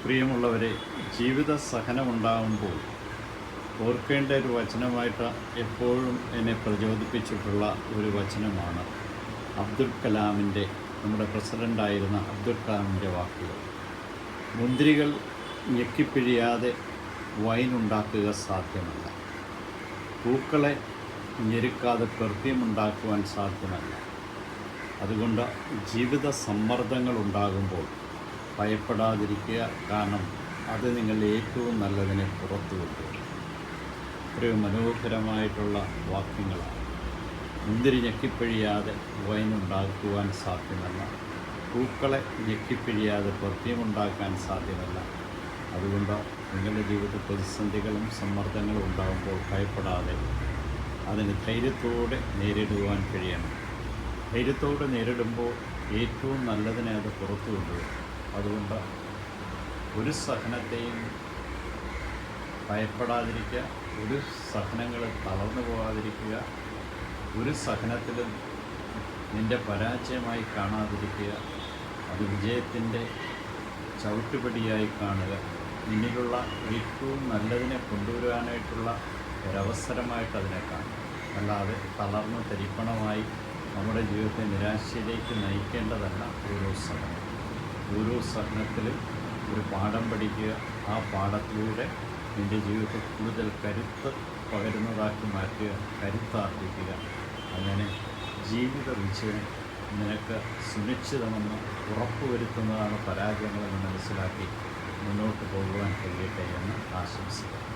പ്രിയമുള്ളവരെ, ജീവിത സഹനമുണ്ടാകുമ്പോൾ ഓർക്കേണ്ട ഒരു വചനമായിട്ട് എപ്പോഴും എന്നെ പ്രചോദിപ്പിച്ചിട്ടുള്ള ഒരു വചനമാണ് അബ്ദുൽ കലാമിൻ്റെ, നമ്മുടെ പ്രസിഡൻ്റായിരുന്ന അബ്ദുൽ കലാമിൻ്റെ വാക്കുകൾ. മുന്തിരികൾ ഞെക്കിപ്പിഴിയാതെ വൈനുണ്ടാക്കുക സാധ്യമല്ല, പൂക്കളെ ഞെരുക്കാതെ പെർഫ്യൂം ഉണ്ടാക്കുവാൻ സാധ്യമല്ല. അതുകൊണ്ട് ജീവിത സമ്മർദ്ദങ്ങൾ ഉണ്ടാകുമ്പോൾ ഭയപ്പെടാതിരിക്കുക, കാരണം അത് നിങ്ങളുടെ ഏറ്റവും നല്ലതിനെ പുറത്തു കൊണ്ടുവരും. എത്രയോ മനോഹരമായിട്ടുള്ള വാക്യങ്ങളാണ്. മുന്തിരി ഞെക്കിപ്പിഴിയാതെ വൈനുണ്ടാക്കുവാൻ സാധ്യമല്ല, പൂക്കളെ ഞെക്കിപ്പിഴിയാതെ പെർഫ്യൂം ഉണ്ടാക്കാൻ സാധ്യമല്ല. അതുകൊണ്ട് നിങ്ങളുടെ ജീവിത പ്രതിസന്ധികളും സമ്മർദ്ദങ്ങളും ഉണ്ടാകുമ്പോൾ ഭയപ്പെടാതെ അതിന് ധൈര്യത്തോടെ നേരിടുവാൻ കഴിയണം. ധൈര്യത്തോടെ നേരിടുമ്പോൾ ഏറ്റവും നല്ലതിനെ അത് പുറത്തു കൊണ്ടുവരും. അതുകൊണ്ട് ഒരു സഹനത്തെയും ഭയപ്പെടാതിരിക്കുക, ഒരു സഹനങ്ങൾ തളർന്നു പോകാതിരിക്കുക, ഒരു സഹനത്തിലും നിൻ്റെ പരാജയമായി കാണാതിരിക്കുക, അത് വിജയത്തിൻ്റെ ചവിട്ടുപടിയായി കാണുക. നിന്നിലുള്ള ഏറ്റവും നല്ലതിനെ കൊണ്ടുവരാനായിട്ടുള്ള ഒരവസരമായിട്ട് അതിനെ കാണുക. അല്ലാതെ തളർന്ന് തരിപ്പണമായി നമ്മുടെ ജീവിതത്തെ നിരാശയിലേക്ക് നയിക്കേണ്ടതല്ല ഓരോ സഹനം. ഓരോ സഹനത്തിലും ഒരു പാഠം പഠിക്കുക, ആ പാഠത്തിലൂടെ നിൻ്റെ ജീവിതത്തിൽ കൂടുതൽ കരുത്ത് പകരുന്നതാക്കി മാറ്റുക, കരുത്താർജിക്കുക. അങ്ങനെ ജീവിത വിജയം നിനക്ക് സുനിശ്ചിതമെന്ന് ഉറപ്പുവരുത്തുന്നതാണ് പരാജയങ്ങളെന്ന് മനസ്സിലാക്കി മുന്നോട്ട് പോകുവാൻ കഴിയട്ടെ എന്ന് ആശംസിക്കുന്നു.